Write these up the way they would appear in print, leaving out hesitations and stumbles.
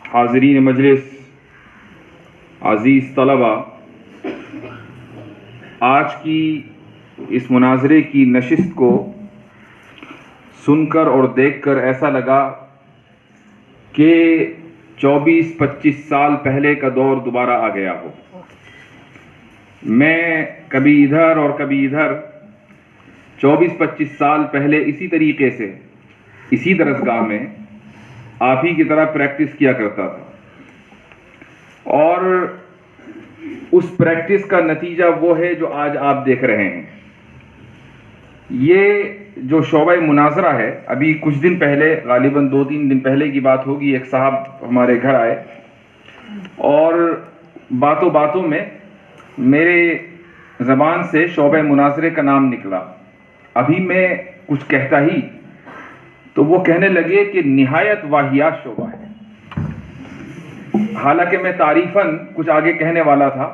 حاضرین مجلس، عزیز طلبہ، آج کی اس مناظرے کی نشست کو سن کر اور دیکھ کر ایسا لگا کہ 24-25 سال پہلے کا دور دوبارہ آ گیا ہو۔ میں کبھی ادھر اور کبھی ادھر 24-25 سال پہلے اسی طریقے سے اسی درسگاہ میں آپ ہی کی طرح پریکٹس کیا کرتا تھا، اور اس پریکٹس کا نتیجہ وہ ہے جو آج آپ دیکھ رہے ہیں۔ یہ جو شعبہ مناظرہ ہے، ابھی کچھ دن پہلے، غالباً 2-3 دن پہلے کی بات ہوگی، ایک صاحب ہمارے گھر آئے اور باتوں باتوں میں میرے زبان سے شعبہ مناظرے کا نام نکلا۔ ابھی میں کچھ کہتا ہی تو وہ کہنے لگے کہ نہایت واہیات شعبہ ہے۔ حالانکہ میں تعریفاً کچھ آگے کہنے والا تھا،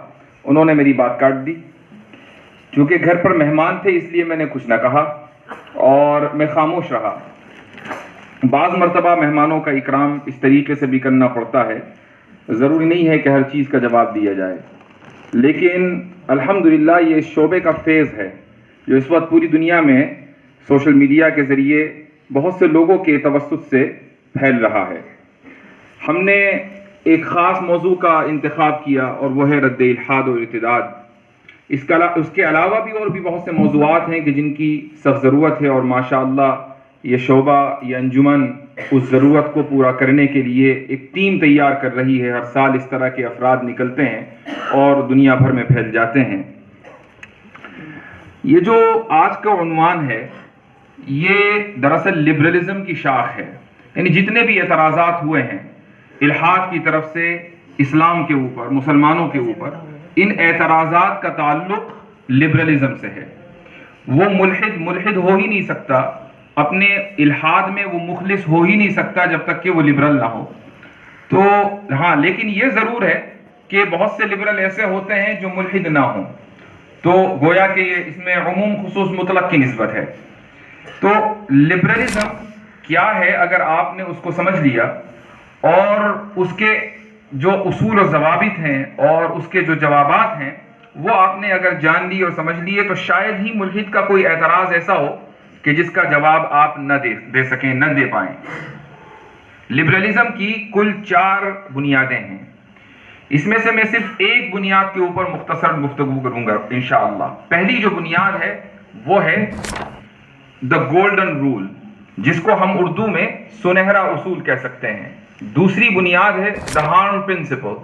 انہوں نے میری بات کاٹ دی۔ چونکہ گھر پر مہمان تھے اس لیے میں نے کچھ نہ کہا اور میں خاموش رہا۔ بعض مرتبہ مہمانوں کا اکرام اس طریقے سے بھی کرنا پڑتا ہے، ضروری نہیں ہے کہ ہر چیز کا جواب دیا جائے، لیکن الحمدللہ یہ اس شعبے کا فیض ہے جو اس وقت پوری دنیا میں سوشل میڈیا کے ذریعے بہت سے لوگوں کے توسط سے پھیل رہا ہے۔ ہم نے ایک خاص موضوع کا انتخاب کیا اور وہ ہے رد الحاد و ارتداد۔ اس کے علاوہ بھی اور بھی بہت سے موضوعات ہیں کہ جن کی سخت ضرورت ہے، اور ماشاءاللہ یہ شعبہ، یہ انجمن اس ضرورت کو پورا کرنے کے لیے ایک ٹیم تیار کر رہی ہے۔ ہر سال اس طرح کے افراد نکلتے ہیں اور دنیا بھر میں پھیل جاتے ہیں۔ یہ جو آج کا عنوان ہے، یہ دراصل لبرلزم کی شاخ ہے، یعنی جتنے بھی اعتراضات ہوئے ہیں الحاد کی طرف سے اسلام کے اوپر، مسلمانوں کے اوپر، ان اعتراضات کا تعلق لبرلزم سے ہے۔ وہ ملحد ہو ہی نہیں سکتا، اپنے الحاد میں وہ مخلص ہو ہی نہیں سکتا جب تک کہ وہ لبرل نہ ہو۔ تو ہاں، لیکن یہ ضرور ہے کہ بہت سے لبرل ایسے ہوتے ہیں جو ملحد نہ ہوں، تو گویا کہ اس میں عموم خصوص مطلق کی نسبت ہے۔ تو لبرلزم کیا ہے اگر آپ نے اس کو سمجھ لیا اور اس کے جو اصول و ضوابط ہیں اور اس کے جو جوابات ہیں وہ آپ نے اگر جان لی اور سمجھ لیے، تو شاید ہی ملحد کا کوئی اعتراض ایسا ہو کہ جس کا جواب آپ نہ دے سکیں، نہ دے پائیں۔ لبرلزم کی کل 4 بنیادیں ہیں۔ اس میں سے میں صرف ایک بنیاد کے اوپر مختصر گفتگو کروں گا انشاءاللہ۔ پہلی جو بنیاد ہے وہ ہے دا گولڈن رول، جس کو ہم اردو میں سنہرا اصول کہہ سکتے ہیں۔ دوسری بنیاد ہے دا ہارن پرنسپل،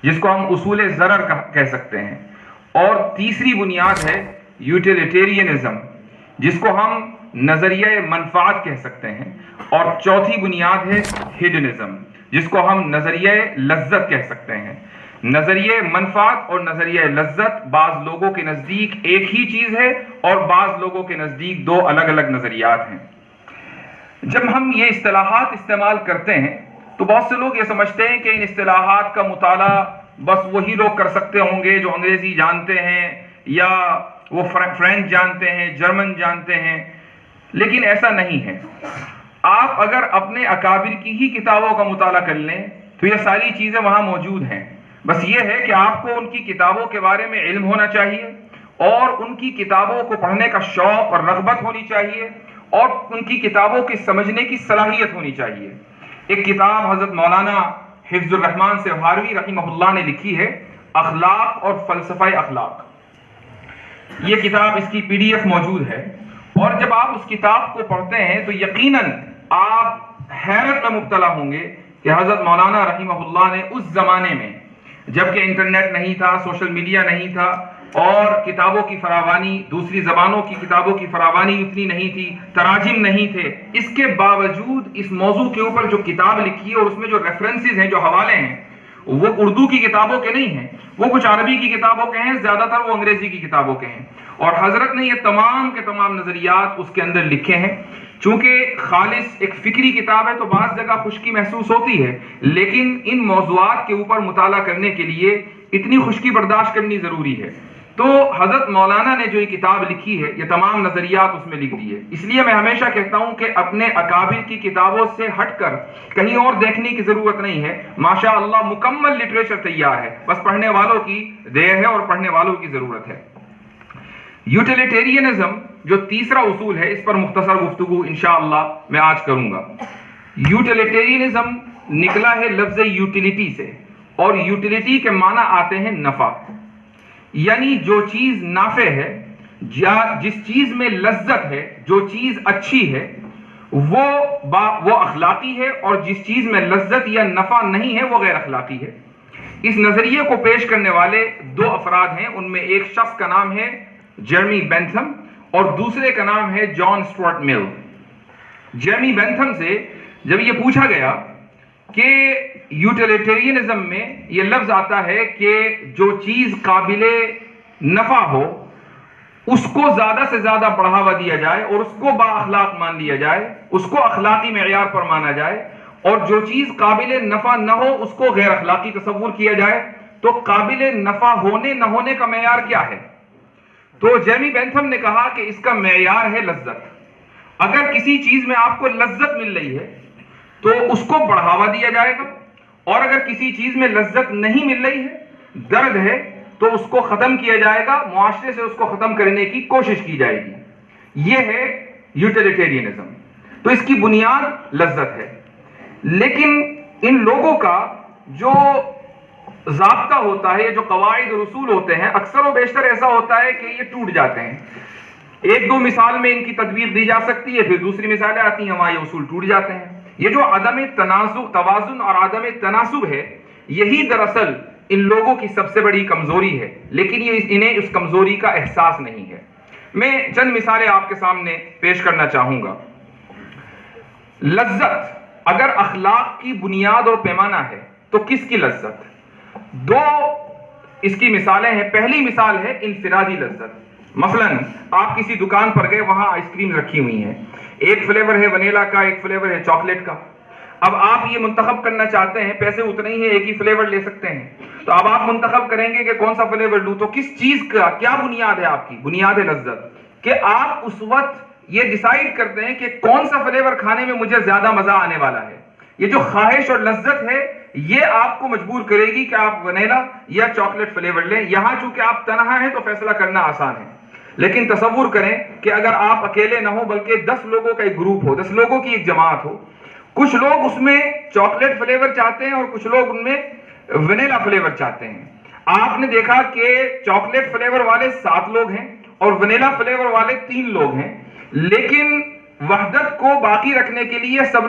جس کو ہم اصول ضرر کہہ سکتے ہیں۔ اور تیسری بنیاد ہے یوٹیلیٹیرینزم، جس کو ہم نظریہ منفعت کہہ سکتے ہیں۔ اور چوتھی بنیاد ہے ہیڈنزم، جس کو ہم نظریہ لذت کہہ سکتے ہیں۔ نظریہ منفعت اور نظریہ لذت بعض لوگوں کے نزدیک ایک ہی چیز ہے اور بعض لوگوں کے نزدیک 2 الگ الگ نظریات ہیں۔ جب ہم یہ اصطلاحات استعمال کرتے ہیں تو بہت سے لوگ یہ سمجھتے ہیں کہ ان اصطلاحات کا مطالعہ بس وہی لوگ کر سکتے ہوں گے جو انگریزی جانتے ہیں یا وہ فرینچ جانتے ہیں، جرمن جانتے ہیں، لیکن ایسا نہیں ہے۔ آپ اگر اپنے اکابر کی ہی کتابوں کا مطالعہ کر لیں تو یہ ساری چیزیں وہاں موجود ہیں۔ بس یہ ہے کہ آپ کو ان کی کتابوں کے بارے میں علم ہونا چاہیے اور ان کی کتابوں کو پڑھنے کا شوق اور رغبت ہونی چاہیے اور ان کی کتابوں کی سمجھنے کی صلاحیت ہونی چاہیے۔ ایک کتاب حضرت مولانا حفظ الرحمان سہاروی رحمہ اللہ نے لکھی ہے، اخلاق اور فلسفہ اخلاق۔ یہ کتاب، اس کی PDF موجود ہے، اور جب آپ اس کتاب کو پڑھتے ہیں تو یقیناً آپ حیرت میں مبتلا ہوں گے کہ حضرت مولانا رحمہ اللہ نے اس زمانے میں، جبکہ انٹرنیٹ نہیں تھا، سوشل میڈیا نہیں تھا اور کتابوں کی فراوانی، دوسری زبانوں کی کتابوں کی فراوانی اتنی نہیں تھی، تراجم نہیں تھے، اس کے باوجود اس موضوع کے اوپر جو کتاب لکھی ہے اور اس میں جو ریفرنسز ہیں، جو حوالے ہیں، وہ اردو کی کتابوں کے نہیں ہیں، وہ کچھ عربی کی کتابوں کے ہیں، زیادہ تر وہ انگریزی کی کتابوں کے ہیں۔ اور حضرت نے یہ تمام کے تمام نظریات اس کے اندر لکھے ہیں۔ چونکہ خالص ایک فکری کتاب ہے تو بعض جگہ خشکی محسوس ہوتی ہے، لیکن ان موضوعات کے اوپر مطالعہ کرنے کے لیے اتنی خشکی برداشت کرنی ضروری ہے۔ تو حضرت مولانا نے جو یہ کتاب لکھی ہے یہ تمام نظریات اس میں لکھ دیے. اس لیے میں ہمیشہ کہتا ہوں کہ اپنے اکابر کی کتابوں سے ہٹ کر کہیں اور دیکھنے کی ضرورت نہیں ہے. ماشاء اللہ مکمل لٹریچر تیار ہے, بس پڑھنے والوں کی دیر ہے اور پڑھنے والوں کی ضرورت ہے. یوٹیلیٹیرینزم جو تیسرا اصول ہے, اس پر مختصر گفتگو انشاءاللہ میں آج کروں گا. یوٹیلیٹیرینزم نکلا ہے لفظ یوٹیلیٹی سے, اور یوٹیلیٹی کے معنی آتے ہیں نفع, یعنی جو چیز نافع ہے, جس چیز میں لذت ہے, جو چیز اچھی ہے وہ اخلاقی ہے, اور جس چیز میں لذت یا نفع نہیں ہے وہ غیر اخلاقی ہے. اس نظریے کو پیش کرنے والے دو افراد ہیں. ان میں ایک شخص کا نام ہے جیرمی بینتھم اور دوسرے کا نام ہے جان اسٹوارٹ مل. جیرمی بینتھم سے جب یہ پوچھا گیا کہ یوٹیلیٹیرینزم میں یہ لفظ آتا ہے کہ جو چیز قابل نفع ہو اس کو زیادہ سے زیادہ بڑھاوا دیا جائے اور اس کو با اخلاق مان لیا جائے, اس کو اخلاقی معیار پر مانا جائے, اور جو چیز قابل نفع نہ ہو اس کو غیر اخلاقی تصور کیا جائے, تو قابل نفع ہونے نہ ہونے کا معیار کیا ہے؟ تو جیرمی بینتھم نے کہا کہ اس کا معیار ہے لذت. اگر کسی چیز میں آپ کو لذت مل رہی ہے تو اس کو بڑھاوا دیا جائے گا, اور اگر کسی چیز میں لذت نہیں مل رہی ہے, درد ہے, تو اس کو ختم کیا جائے گا, معاشرے سے اس کو ختم کرنے کی کوشش کی جائے گی. یہ ہے یوٹیلیٹیرینزم. تو اس کی بنیاد لذت ہے. لیکن ان لوگوں کا جو ضابطہ ہوتا ہے, جو قواعد اور اصول ہوتے ہیں, اکثر و بیشتر ایسا ہوتا ہے کہ یہ ٹوٹ جاتے ہیں. ایک دو مثال میں ان کی تطبیق دی جا سکتی ہے, پھر دوسری مثالیں آتی ہیں وہاں یہ اصول ٹوٹ جاتے ہیں. یہ جو عدم توازن اور عدم تناسب ہے, یہی دراصل ان لوگوں کی سب سے بڑی کمزوری ہے, لیکن انہیں اس کمزوری کا احساس نہیں ہے. میں چند مثالیں آپ کے سامنے پیش کرنا چاہوں گا. لذت اگر اخلاق کی بنیاد اور پیمانہ ہے تو کس کی لذت؟ دو اس کی مثالیں ہیں. پہلی مثال ہے انفرادی لذت. مثلا آپ کسی دکان پر گئے, وہاں آئس کریم رکھی ہوئی ہیں, ایک فلیور ہے ونیلا کا, ایک فلیور ہے چاکلیٹ کا. اب آپ یہ منتخب کرنا چاہتے ہیں, پیسے اتنے ہی ہیں, ایک ہی فلیور لے سکتے ہیں, تو اب آپ منتخب کریں گے کہ کون سا فلیور لوں. تو کس چیز کا کیا بنیاد ہے آپ کی؟ بنیاد ہے لذت, کہ آپ اس وقت یہ ڈیسائیڈ کرتے ہیں کہ کون سا فلیور کھانے میں مجھے زیادہ مزہ آنے والا ہے. یہ جو خواہش اور لذت ہے یہ آپ کو مجبور کرے گی کہ آپ ونیلا یا چاکلیٹ فلیور لیں. یہاں چونکہ آپ تنہا ہیں تو فیصلہ کرنا آسان ہے, لیکن تصور کریں کہ اگر آپ اکیلے نہ ہو بلکہ 10 لوگوں کا ایک گروپ ہو, 10 لوگوں کی ایک جماعت ہو. کچھ لوگ اس میں چاکلیٹ فلیور چاہتے ہیں اور کچھ لوگ ان میں ونیلا فلیور چاہتے ہیں. آپ نے دیکھا کہ چاکلیٹ فلیور والے 7 لوگ ہیں اور ونیلا فلیور والے 3 لوگ ہیں, لیکن وحدت کو باقی رکھنے کے لیے سب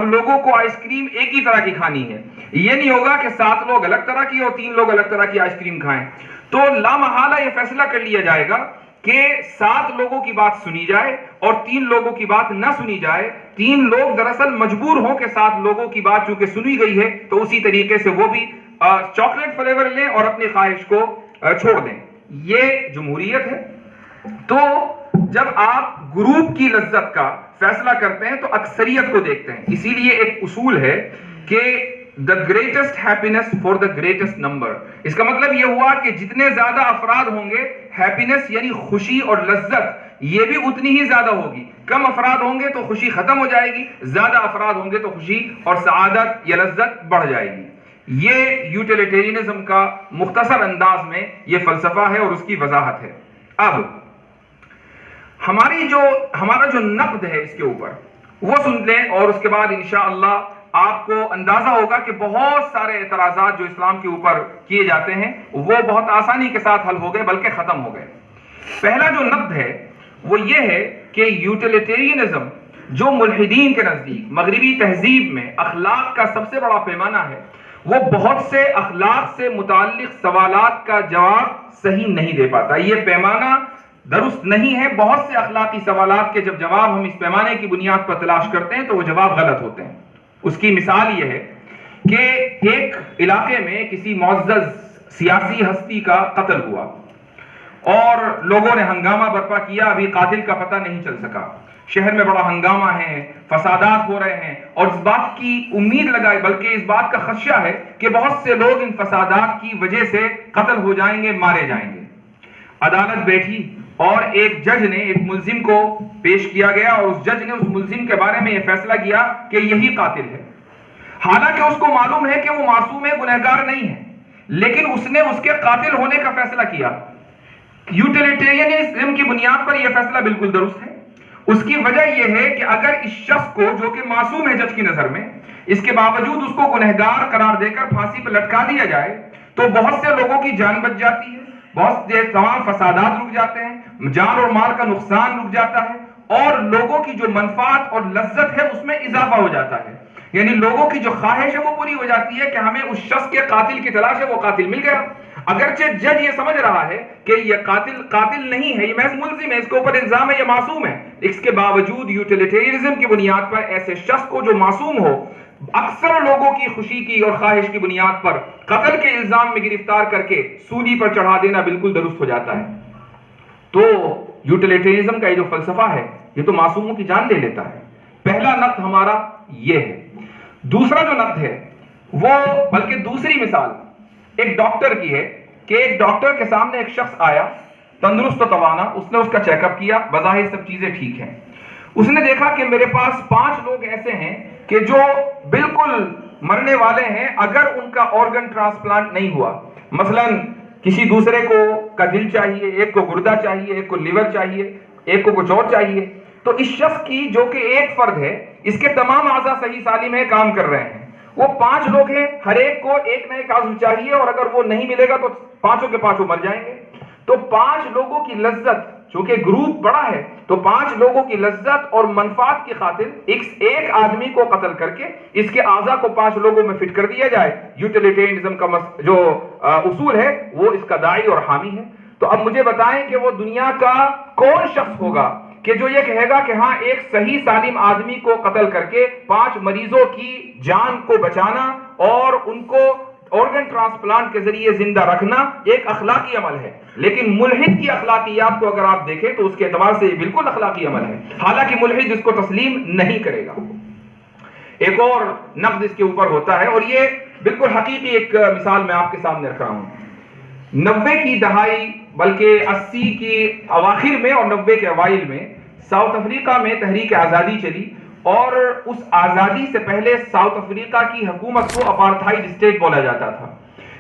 لوگوں کو آئس کریم ایک ہی طرح کی کھانی ہے. یہ نہیں ہوگا کہ 7 لوگ الگ طرح کی اور 3 لوگ الگ طرح کی آئس کریم کھائیں. تو لامحالہ یہ فیصلہ کر لیا جائے گا کہ 7 لوگوں کی بات سنی جائے اور 3 لوگوں کی بات نہ سنی جائے. 3 لوگ دراصل مجبور ہوں کہ 7 لوگوں کی بات چونکہ سنی گئی ہے تو اسی طریقے سے وہ بھی چاکلیٹ فلیور لیں اور اپنی خواہش کو چھوڑ دیں. یہ جمہوریت ہے. تو جب آپ گروپ کی لذت کا فیصلہ کرتے ہیں تو اکثریت کو دیکھتے ہیں. اسی لیے ایک اصول ہے کہ the greatest happiness for the greatest number. اس کا مطلب یہ ہوا کہ جتنے زیادہ افراد ہوں گے, ہیپینس یعنی خوشی اور لذت یہ بھی اتنی ہی زیادہ ہوگی. کم افراد ہوں گے تو خوشی ختم ہو جائے گی, زیادہ افراد ہوں گے تو خوشی اور سعادت یا لذت بڑھ جائے گی. یہ یوٹیلیٹیرینزم کا مختصر انداز میں یہ فلسفہ ہے اور اس کی وضاحت ہے. اب ہمارا جو نقد ہے اس کے اوپر وہ سن لیں, اور اس کے بعد انشاءاللہ آپ کو اندازہ ہوگا کہ بہت سارے اعتراضات جو اسلام کے اوپر کیے جاتے ہیں وہ بہت آسانی کے ساتھ حل ہو گئے, بلکہ ختم ہو گئے. پہلا جو نقد ہے وہ یہ ہے کہ یوٹیلیٹیرینزم جو ملحدین کے نزدیک مغربی تہذیب میں اخلاق کا سب سے بڑا پیمانہ ہے, وہ بہت سے اخلاق سے متعلق سوالات کا جواب صحیح نہیں دے پاتا. یہ پیمانہ درست نہیں ہے. بہت سے اخلاقی سوالات کے جب جواب ہم اس پیمانے کی بنیاد پر تلاش کرتے ہیں تو وہ جواب غلط ہوتے ہیں. اس کی مثال یہ ہے کہ ایک علاقے میں کسی معزز سیاسی ہستی کا قتل ہوا اور لوگوں نے ہنگامہ برپا کیا. ابھی قاتل کا پتہ نہیں چل سکا. شہر میں بڑا ہنگامہ ہے, فسادات ہو رہے ہیں, اور اس بات کی امید لگائی بلکہ اس بات کا خدشہ ہے کہ بہت سے لوگ ان فسادات کی وجہ سے قتل ہو جائیں گے, مارے جائیں گے. عدالت بیٹھی اور ایک جج نے ایک ملزم کو پیش کیا گیا اور اس جج نے اس ملزم کے بارے میں یہ فیصلہ کیا کہ یہی قاتل ہے، حالانکہ اس کو معلوم ہے کہ وہ معصوم ہے، گنہگار نہیں ہے، لیکن اس نے اس کے قاتل ہونے کا فیصلہ کیا۔ یوٹیلیٹیرینزم کی بنیاد پر یہ فیصلہ بالکل درست ہے۔ اس کی وجہ یہ ہے کہ اگر اس شخص کو جو کہ معصوم ہے جج کی نظر میں، اس کے باوجود اس کو گنہگار قرار دے کر پھانسی پر لٹکا دیا جائے تو بہت سے لوگوں کی جان بچ جاتی ہے، بہت سے تمام فسادات رک جاتے ہیں، جان اور مال کا نقصان رک جاتا ہے، اور لوگوں کی جو منفعت اور لذت ہے اس میں اضافہ ہو جاتا ہے، یعنی لوگوں کی جو خواہش ہے وہ پوری ہو جاتی ہے کہ ہمیں اس شخص کے قاتل کی تلاش ہے، وہ قاتل مل گیا۔ اگرچہ جج یہ سمجھ رہا ہے کہ یہ قاتل نہیں ہے، یہ محض ملزم ہے، اس کے اوپر الزام ہے، یہ معصوم ہے، اس کے باوجود یوٹیلیٹیرزم کی بنیاد پر ایسے شخص کو جو معصوم ہو اکثر لوگوں کی خوشی کی اور خواہش کی بنیاد پر قتل کے الزام میں گرفتار کر کے سولی پر چڑھا دینا بالکل درست ہو جاتا ہے۔ تو یوٹیلیٹیرزم کا یہ جو فلسفہ ہے یہ تو معصوموں کی جان لے لیتا ہے۔ پہلا نقد ہمارا یہ ہے۔ دوسرا جو نقد ہے وہ بلکہ دوسری مثال ایک ڈاکٹر کی ہے کہ ایک ڈاکٹر کے سامنے ایک شخص آیا تندرست و توانا، اس نے اس کا چیک اپ کیا، بظاہر سب چیزیں ٹھیک ہیں، اس نے دیکھا کہ میرے پاس 5 لوگ ایسے ہیں کہ جو بالکل مرنے والے ہیں اگر ان کا آرگن ٹرانسپلانٹ نہیں ہوا، مثلا کسی دوسرے کو کا دل چاہیے، ایک کو گردہ چاہیے، ایک کو لیور چاہیے، ایک کو کچھ اور چاہیے، تو اس شخص کی جو کہ ایک فرد ہے اس کے تمام اعضاء صحیح سالم ہے، کام کر رہے ہیں، وہ 5 لوگ ہیں، ہر ایک کو ایک نہ ایک عضو چاہیے اور اگر وہ نہیں ملے گا تو پانچوں کے پانچوں مر جائیں گے۔ تو 5 لوگوں کی لذت، چونکہ گروپ بڑا ہے تو 5 لوگوں کی لذت اور منفعت کی خاطر ایک آدمی کو قتل کر کے اس کے اعضاء کو 5 لوگوں میں فٹ کر دیا جائے، یوٹیلیٹیرزم کا جو اصول ہے وہ اس کا داعی اور حامی ہے۔ تو اب مجھے بتائیں کہ وہ دنیا کا کون شخص ہوگا کہ جو یہ کہے گا کہ ہاں ایک صحیح سالم آدمی کو قتل کر کے 5 مریضوں کی جان کو بچانا اور ان کو آرگن ٹرانسپلانٹ کے ذریعے زندہ رکھنا ایک اخلاقی عمل ہے، لیکن ملحد کی اخلاقیات کو اگر آپ دیکھیں تو اس کے اعتبار سے یہ بالکل اخلاقی عمل ہے، حالانکہ ملحد اس کو تسلیم نہیں کرے گا۔ ایک اور نقد اس کے اوپر ہوتا ہے اور یہ بالکل حقیقی ایک مثال میں آپ کے سامنے رکھ رہا ہوں۔ 90 کی دہائی بلکہ 80 کی اواخر میں اور 90 کے اوائل میں ساؤتھ افریقہ میں تحریک آزادی چلی اور اس آزادی سے پہلے ساؤتھ افریقہ کی حکومت کو اپارتھائڈ اسٹیٹ بولا جاتا تھا،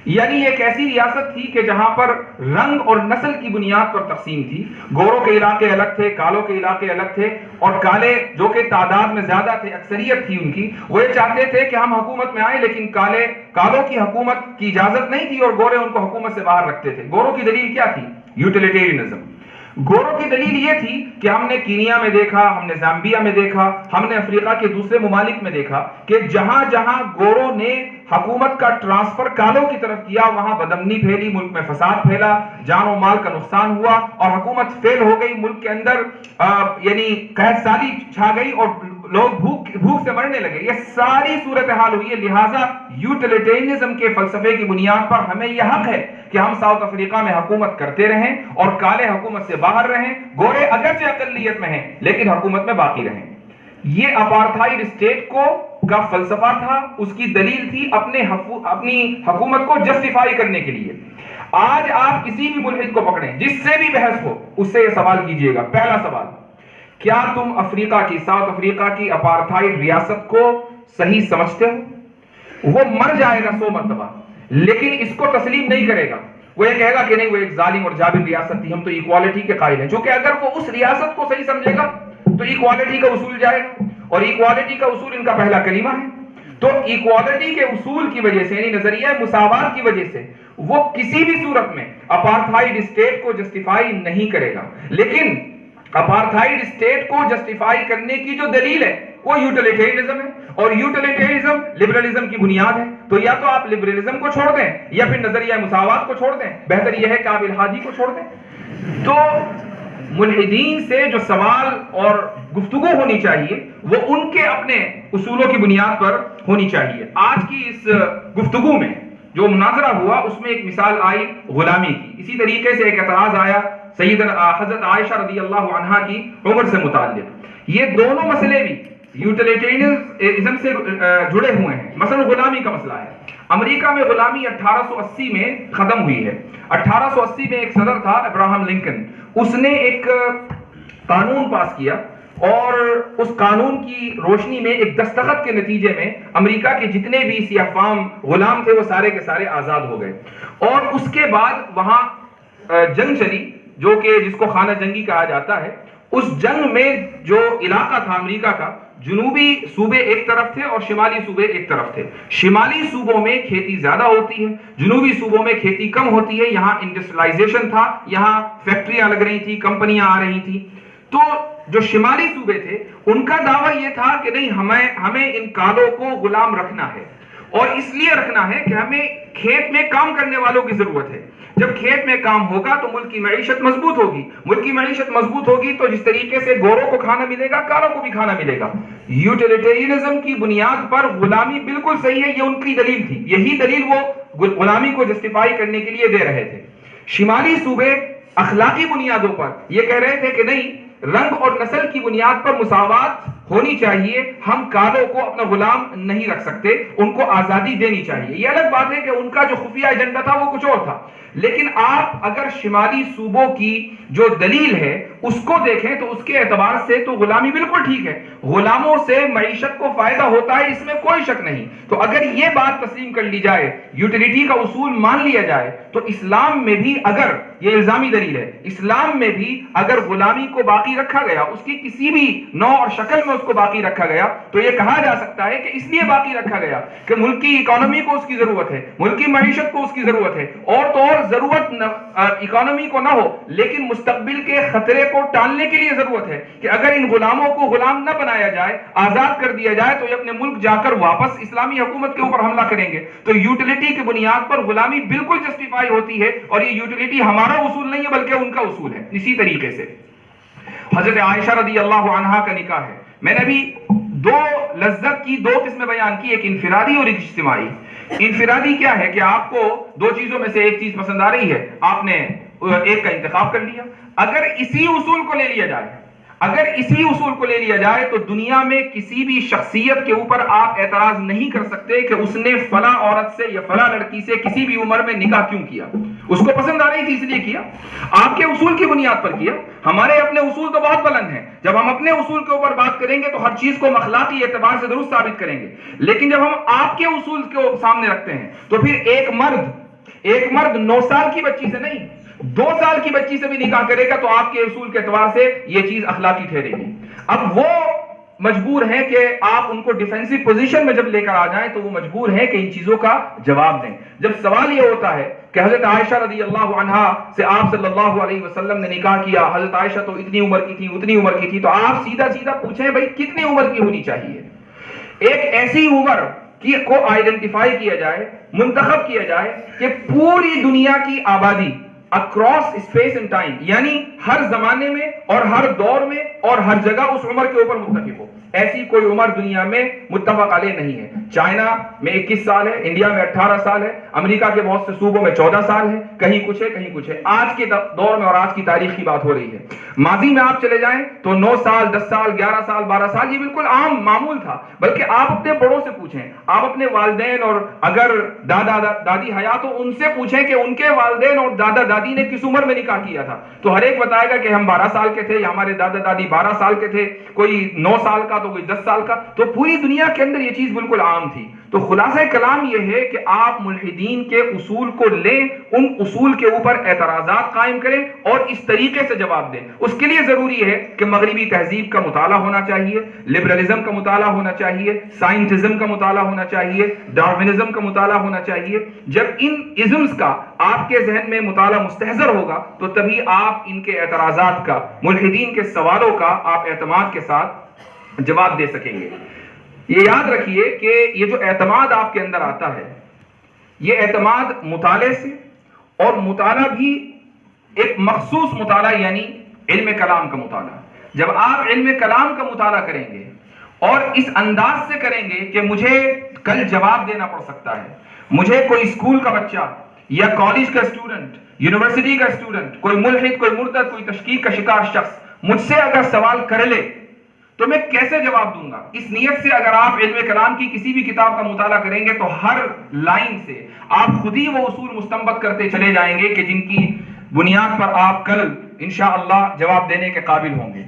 یعنی ایک ایسی ریاست تھی کہ جہاں پر رنگ اور نسل کی بنیاد پر تقسیم تھی، گوروں کے علاقے الگ تھے، کالوں کے علاقے الگ تھے، اور کالے جو کہ تعداد میں زیادہ تھے، اکثریت تھی ان کی، وہ یہ چاہتے تھے کہ ہم حکومت میں آئیں، لیکن کالوں کی حکومت کی اجازت نہیں تھی اور گورے ان کو حکومت سے باہر رکھتے تھے۔ گوروں کی دلیل کیا تھی؟ یوٹیلیٹیرینزم۔ گوروں کی دلیل یہ تھی کہ ہم نے کینیا میں دیکھا، ہم نے زامبیا میں دیکھا، ہم نے افریقہ کے دوسرے ممالک میں دیکھا کہ جہاں جہاں گوروں نے حکومت کا ٹرانسفر کالوں کی طرف کیا وہاں بدامنی پھیلی، ملک میں فساد پھیلا، جان و مال کا نقصان ہوا اور حکومت فیل ہو گئی، ملک کے اندر یعنی قحط سالی چھا گئی اور لوگ بھوک سے مرنے لگے۔ یہ ساری صورتحال ہوئی ہے، لہٰذا یوٹیلیٹیرینزم کے فلسفے کی بنیاد پر ہمیں یہ حق ہے کہ ہم ساؤتھ افریقہ میں حکومت کرتے رہیں اور کالے حکومت سے باہر رہیں، گورے اگرچہ اقلیت میں ہیں لیکن حکومت میں باقی رہیں۔ یہ اپارتھائڈ اسٹیٹ کا فلسفہ تھا، اس کی دلیل تھی اپنی حکومت کو جسٹیفائی کرنے کے لیے۔ آج آپ کسی بھی ملحد کو پکڑیں، جس سے بھی بحث ہو، اس سے یہ سوال کیجئے گا، پہلا سوال، کیا تم ساؤتھ افریقہ کی اپارتھائڈ ریاست کو صحیح سمجھتے ہو؟ وہ مر جائے گا 100 مرتبہ لیکن اس کو تسلیم نہیں کرے گا، وہ یہ کہے گا کہ نہیں وہ ایک ظالم اور جابر ریاست تھی، ہم تو ایکوالٹی کے قائل ہیں، چونکہ اگر وہ اس ریاست کو صحیح سمجھے گا تو ایکوالٹی کا اصول جائے گا اور ایکوالٹی کا اصول ان کا پہلا کلمہ ہے۔ تو ایکوالٹی کے اصول کی وجہ سے یعنی نظریہ مساوات کی وجہ سے وہ کسی بھی صورت میں اپارتھائڈ اسٹیٹ کو جسٹیفائی نہیں کرے گا، لیکن اپارتھائڈ اسٹیٹ کو جسٹیفائی کرنے کی جو دلیل ہے وہ یوٹیلیٹیرینزم ہے، اور یوٹیلیٹیرینزم لبرلزم کی بنیاد ہے۔ تو یا تو آپ لبرلزم کو چھوڑ دیں یا پھر نظریہ مساوات کو چھوڑ دیں، بہتر یہ ہے کہ آپ الحادی کو چھوڑ دیں۔ تو ملحدین سے جو سوال اور گفتگو ہونی چاہیے وہ ان کے اپنے اصولوں کی بنیاد پر ہونی چاہیے۔ آج کی اس گفتگو میں جو مناظرہ ہوا اس میں ایک مثال آئی غلامی کی، اسی طریقے سے ایک اعتراض آیا سیدنا حضرت عائشہ رضی اللہ عنہا کی عمر سے متعلق۔ یہ دونوں مسئلے بھی یوٹیلیٹیرینزم سے جڑے ہوئے ہیں۔ مثلا غلامی کا مسئلہ ہے، امریکہ میں غلامی 1880 میں ختم ہوئی ہے. 1880 میں ایک صدر تھا ابراہم لنکن، اس نے ایک قانون پاس کیا اور اس قانون کی روشنی میں ایک دستخط کے نتیجے میں امریکہ کے جتنے بھی سیاہ فام غلام تھے وہ سارے کے سارے آزاد ہو گئے. اور اس کے بعد وہاں جنگ چلی جو کہ جس کو خانہ جنگی کہا جاتا ہے. اس جنگ میں جو علاقہ تھا امریکہ کا، جنوبی صوبے ایک طرف تھے اور شمالی صوبے ایک طرف تھے. شمالی صوبوں میں کھیتی زیادہ ہوتی ہے، جنوبی صوبوں میں کھیتی کم ہوتی ہے. یہاں انڈسٹریلائزیشن تھا، یہاں فیکٹریاں لگ رہی تھی، کمپنیاں آ رہی تھی. تو جو شمالی صوبے تھے ان کا دعویٰ یہ تھا کہ نہیں، ہمیں ان کالوں کو غلام رکھنا ہے، اور اس لیے رکھنا ہے کہ ہمیں کھیت میں کام کرنے والوں کی ضرورت ہے. جب کھیت میں کام ہوگا تو ملک کی معیشت مضبوط ہوگی، ملک کی معیشت مضبوط ہوگی تو جس طریقے سے گوروں کو کھانا ملے گا کالوں کو بھی کھانا ملے گا. یوٹیلیٹیرینزم کی بنیاد پر غلامی بالکل صحیح ہے، یہ ان کی دلیل تھی. یہی دلیل وہ غلامی کو جسٹیفائی کرنے کے لیے دے رہے تھے. شمالی صوبے اخلاقی بنیادوں پر یہ کہہ رہے تھے کہ نہیں، رنگ اور نسل کی بنیاد پر مساوات ہونی چاہیے، ہم کالوں کو اپنا غلام نہیں رکھ سکتے، ان کو آزادی دینی چاہیے. یہ الگ بات ہے کہ ان کا جو خفیہ ایجنڈا تھا وہ کچھ اور تھا. لیکن آپ اگر شمالی صوبوں کی جو دلیل ہے اس کو دیکھیں تو اس کے اعتبار سے تو غلامی بالکل ٹھیک ہے. غلاموں سے معیشت کو فائدہ ہوتا ہے، اس میں کوئی شک نہیں. تو اگر یہ بات تسلیم کر لی جائے، یوٹیلیٹی کا اصول مان لیا جائے، تو اسلام میں بھی اگر یہ الزامی دلیل ہے، اسلام میں بھی اگر غلامی کو باقی رکھا گیا، اس کی کسی بھی نوع اور شکل میں اس کو باقی رکھا گیا، تو یہ کہا جا سکتا ہے کہ اس لیے باقی رکھا گیا کہ ملک کی اکانومی کو اس کی ضرورت ہے، ملک کی معیشت کو اس کی ضرورت ہے. اور تو اور ضرورت اکانومی کو نہ ہو لیکن مستقبل کے خطرے کو ٹالنے کے لیے ضرورت ہے کہ اگر ان غلاموں کو غلام نہ بنایا جائے، آزاد کر دیا جائے، تو یہ اپنے ملک جا کر واپس اسلامی حکومت کے اوپر حملہ کریں گے. تو یوٹیلیٹی کی بنیاد پر غلامی بالکل جسٹیفائی ہوتی ہے، اور یہ یوٹیلیٹی ہمارا اصول نہیں ہے بلکہ ان کا اصول ہے. اسی طریقے سے حضرت عائشہ رضی اللہ عنہا کا نکاح ہے. میں نے ابھی دو لذت کی دو قسمیں بیان کی، ایک انفرادی اور ایک اجتماعی. انفرادی کیا ہے کہ آپ کو دو چیزوں میں سے ایک چیز پسند آ رہی ہے، آپ نے ایک کا انتخاب کر لیا. اگر اسی اصول کو لے لیا جائے، اگر اسی اصول کو لے لیا جائے تو دنیا میں کسی بھی شخصیت کے اوپر آپ اعتراض نہیں کر سکتے کہ اس نے فلاں عورت سے یا فلاں لڑکی سے کسی بھی عمر میں نکاح کیوں کیا. اس کو پسند آ رہی تھی اس لیے کیا، آپ کے اصول کی بنیاد پر کیا. ہمارے اپنے اصول تو بہت بلند ہیں، جب ہم اپنے اصول کے اوپر بات کریں گے تو ہر چیز کو اخلاقی اعتبار سے درست ثابت کریں گے. لیکن جب ہم آپ کے اصول کو سامنے رکھتے ہیں تو پھر ایک مرد 9 سال کی بچی سے نہیں، 2 سال کی بچی سے بھی نکاح کرے گا تو آپ کے اصول کے اعتبار سے یہ چیز اخلاقی ٹھہرے گی. اب وہ مجبور ہیں کہ آپ ان کو ڈیفینسو پوزیشن میں جب لے کر آ جائیں تو وہ مجبور ہیں کہ ان چیزوں کا جواب دیں. جب سوال یہ ہوتا ہے کہ حضرت عائشہ رضی اللہ عنہا سے آپ صلی اللہ علیہ وسلم نے نکاح کیا، حضرت عائشہ تو اتنی عمر کی تھی اتنی عمر کی تھی، تو آپ سیدھا پوچھیں بھائی کتنی عمر کی ہونی چاہیے. ایک ایسی عمر کو آئیڈینٹیفائی کیا جائے، منتخب کیا جائے کہ پوری دنیا کی آبادی اکراس اسپیس اینڈ ٹائم، یعنی ہر زمانے میں اور ہر دور میں اور ہر جگہ اس عمر کے اوپر متفق ہو. ایسی کوئی عمر دنیا میں متفق علیہ نہیں ہے. چائنا میں 21 سال ہے، انڈیا میں 18 سال ہے، امریکہ کے بہت سے صوبوں میں 14 سال ہے، کہیں کچھ ہے کہیں کچھ ہے. آج کے دور میں اور آج کی تاریخ کی بات ہو رہی ہے. ماضی میں آپ چلے جائیں تو 9 سال 10 سال 11 سال 12 سال یہ بالکل عام معمول تھا. بلکہ آپ اپنے بڑوں سے پوچھیں، آپ اپنے والدین اور اگر دادا دادی حیات ہو ان سے پوچھیں کہ ان کے والدین اور دادا دادی نے کس عمر میں نکاح کیا تھا، تو ہر ایک بتائے گا کہ ہم 12 سال کے تھے یا ہمارے دادا دادی 12 سال کے تھے، کوئی 9 سال کا تو کوئی 10 سال کا. تو پوری دنیا کے اندر یہ چیز بالکل عام تھی. تو خلاصہ کلام یہ ہے کہ آپ ملحدین کے اصول کو لیں، ان اصول کے اوپر اعتراضات قائم کریں اور اس طریقے سے جواب دیں. اس کے لیے ضروری ہے کہ مغربی تہذیب کا مطالعہ ہونا چاہیے، لبرلزم کا مطالعہ ہونا چاہیے، سائنٹزم کا مطالعہ ہونا چاہیے، ڈارونزم کا مطالعہ ہونا چاہیے. جب ان ازمز کا آپ کے ذہن میں مطالعہ مستحضر ہوگا تو تبھی آپ ان کے اعتراضات کا، ملحدین کے سوالوں کا آپ اعتماد کے ساتھ جواب دے سکیں گے. یہ یاد رکھیے کہ یہ جو اعتماد آپ کے اندر آتا ہے، یہ اعتماد مطالعے سے، اور مطالعہ بھی ایک مخصوص مطالعہ یعنی علم کلام کا مطالعہ. جب آپ علم کلام کا مطالعہ کریں گے اور اس انداز سے کریں گے کہ مجھے کل جواب دینا پڑ سکتا ہے، مجھے کوئی اسکول کا بچہ یا کالج کا اسٹوڈنٹ، یونیورسٹی کا اسٹوڈنٹ، کوئی ملحد، کوئی مرتد، کوئی تشکیک کا شکار شخص مجھ سے اگر سوال کر لے تو میں کیسے جواب دوں گا؟ اس نیت سے اگر آپ علم کلام کی کسی بھی کتاب کا مطالعہ کریں گے تو ہر لائن سے آپ خود ہی وہ اصول مستنبط کرتے چلے جائیں گے کہ جن کی بنیاد پر آپ کل انشاءاللہ جواب دینے کے قابل ہوں گے۔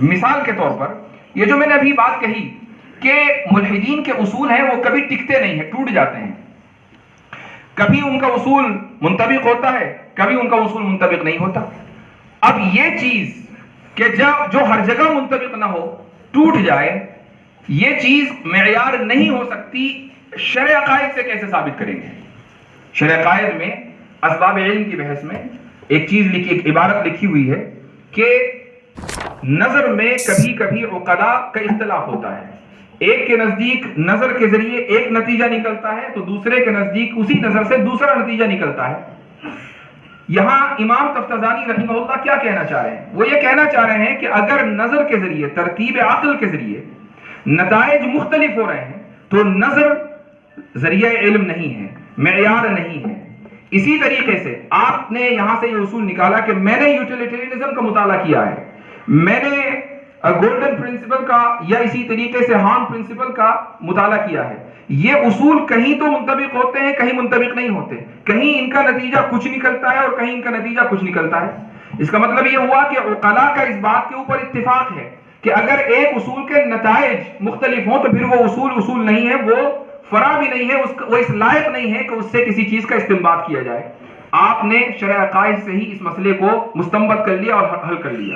مثال کے طور پر یہ جو میں نے ابھی بات کہی کہ ملحدین کے اصول ہیں وہ کبھی ٹکتے نہیں ہیں، ٹوٹ جاتے ہیں، کبھی ان کا اصول منطبق ہوتا ہے، کبھی ان کا اصول منطبق نہیں ہوتا۔ اب یہ چیز کہ جو ہر جگہ منطبق نہ ہو، ٹوٹ جائے، یہ چیز معیار نہیں ہو سکتی، شرع عقائد سے کیسے ثابت کریں گے؟ شرع عقائد میں اسباب علم کی بحث میں ایک چیز لکھی، ایک عبارت لکھی ہوئی ہے کہ نظر میں کبھی کبھی عقلاء کا اختلاف ہوتا ہے، ایک کے نزدیک نظر کے ذریعے ایک نتیجہ نکلتا ہے تو دوسرے کے نزدیک اسی نظر سے دوسرا نتیجہ نکلتا ہے۔ یہاں امام تفتزانی رحمہ اللہ کیا کہنا چاہ رہے ہیں؟ وہ یہ کہنا چاہ رہے ہیں کہ اگر نظر کے ذریعے، ترتیب عقل کے ذریعے نتائج مختلف ہو رہے ہیں تو نظر ذریعہ علم نہیں ہے، معیار نہیں ہے۔ اسی طریقے سے آپ نے یہاں سے یہ اصول نکالا کہ میں نے یوٹیلیٹرینزم کا مطالعہ کیا ہے، میں نے گولڈن پرنسپل کا یا اسی طریقے سے ہارن پرنسپل کا مطالعہ کیا ہے، یہ اصول کہیں تو منطبق ہوتے ہیں، کہیں منطبق نہیں ہوتے، کہیں ان کا نتیجہ کچھ نکلتا ہے اور کہیں ان کا نتیجہ کچھ نکلتا ہے۔ اس کا مطلب یہ ہوا کہ عقلاء کا اس بات کے اوپر اتفاق ہے کہ اگر ایک اصول کے نتائج مختلف ہوں تو پھر وہ اصول نہیں ہے، وہ فرع بھی نہیں ہے، وہ اس لائق نہیں ہے کہ اس سے کسی چیز کا استنباط کیا جائے۔ آپ نے شرع عقائد سے ہی اس مسئلے کو مستنبط کر لیا اور حل کر لیا۔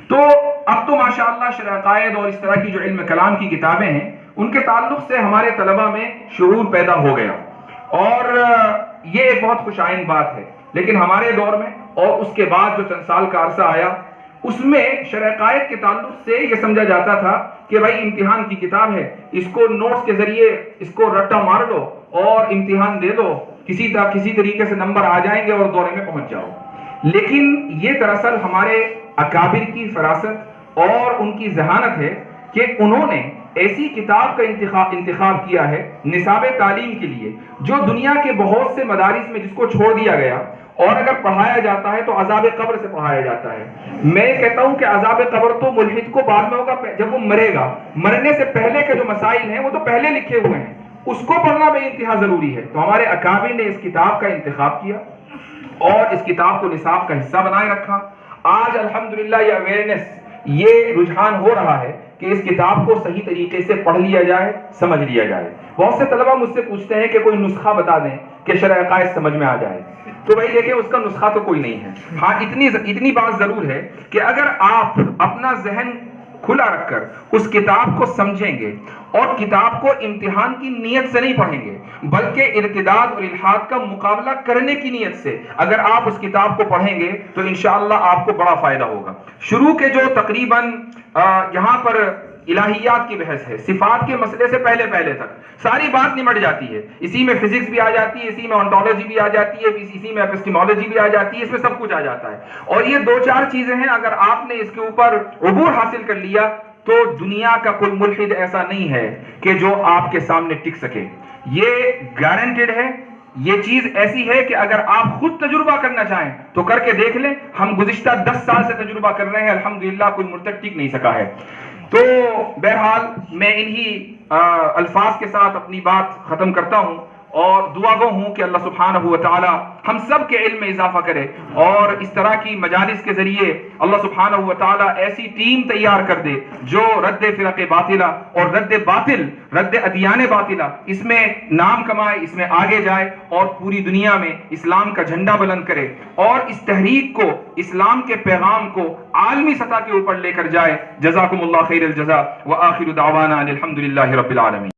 تو اب تو ماشاءاللہ شرع عقائد اور اس طرح کی جو علم کلام کی کتابیں ہیں ان کے تعلق سے ہمارے طلبہ میں شعور پیدا ہو گیا، اور یہ ایک بہت خوش آئند بات ہے۔ لیکن ہمارے دور میں اور اس کے بعد جو چند سال کا عرصہ آیا اس میں شرع عقائد کے تعلق سے یہ سمجھا جاتا تھا کہ بھائی امتحان کی کتاب ہے، اس کو نوٹس کے ذریعے اس کو رٹا مار دو اور امتحان دے دو، کسی طریقے سے نمبر آ جائیں گے اور دورے میں پہنچ جاؤ۔ لیکن یہ دراصل ہمارے اکابر کی فراست اور ان کی ذہانت ہے کہ انہوں نے ایسی کتاب کا انتخاب کیا ہے نصاب تعلیم کے لیے جو دنیا کے بہت سے مدارس میں جس کو چھوڑ دیا گیا، اور اگر پڑھایا جاتا ہے تو عذاب قبر سے پڑھایا جاتا ہے۔ میں کہتا ہوں کہ عذاب قبر تو ملحد کو بعد میں ہوگا، جب وہ مرے گا، مرنے سے پہلے کے جو مسائل ہیں وہ تو پہلے لکھے ہوئے ہیں، اس کو پڑھنا بے انتہا ضروری ہے۔ تو ہمارے اکابر نے اس کتاب کا انتخاب کیا اور اس کتاب کو نصاب کا حصہ بنائے رکھا۔ آج الحمدللہ یہ اویئرنیس، یہ رجحان ہو رہا ہے کہ اس کتاب کو صحیح طریقے سے پڑھ لیا جائے، سمجھ لیا جائے۔ بہت سے طلبہ مجھ سے پوچھتے ہیں کہ کوئی نسخہ بتا دیں کہ شرع عقائد سمجھ میں آ جائے، تو بھائی دیکھیں اس کا نسخہ تو کوئی نہیں ہے۔ ہاں اتنی بات ضرور ہے کہ اگر آپ اپنا ذہن کھلا رکھ کر اس کتاب کو سمجھیں گے اور کتاب کو امتحان کی نیت سے نہیں پڑھیں گے بلکہ ارتداد اور الحاد کا مقابلہ کرنے کی نیت سے اگر آپ اس کتاب کو پڑھیں گے تو انشاءاللہ آپ کو بڑا فائدہ ہوگا۔ شروع کے جو تقریباً یہاں پر الہیات کی بحث ہے، صفات کے مسئلے سے پہلے تک ساری بات نمٹ جاتی ہے، اسی میں فزکس بھی آ جاتی ہے، اسی میں انٹولوجی بھی آ جاتی ہے، اسی میں اپسٹیمولوجی بھی آ جاتی ہے، اس میں سب کچھ آ جاتا ہے۔ اور یہ 2-4 چیزیں ہیں، اگر آپ نے اس کے اوپر عبور حاصل کر لیا تو دنیا کا کوئی ملحد ایسا نہیں ہے کہ جو آپ کے سامنے ٹک سکے۔ یہ گارنٹیڈ ہے، یہ چیز ایسی ہے کہ اگر آپ خود تجربہ کرنا چاہیں تو کر کے دیکھ لیں۔ ہم گزشتہ 10 سال سے تجربہ کر رہے ہیں، الحمدللہ کوئی مرتد ٹک نہیں سکا ہے۔ تو بہرحال میں انہی الفاظ کے ساتھ اپنی بات ختم کرتا ہوں اور دعا گو ہوں کہ اللہ سبحانہ و تعالی ہم سب کے علم میں اضافہ کرے اور اس طرح کی مجالس کے ذریعے اللہ سبحانہ و تعالی ایسی ٹیم تیار کر دے جو رد فرق باطلہ اور رد ادیان باطلہ اس میں نام کمائے، اس میں آگے جائے اور پوری دنیا میں اسلام کا جھنڈا بلند کرے اور اس تحریک کو، اسلام کے پیغام کو عالمی سطح کے اوپر لے کر جائے۔ جزاکم اللہ خیر الجزاء وآخر دعوانا الحمدللہ رب العالمین۔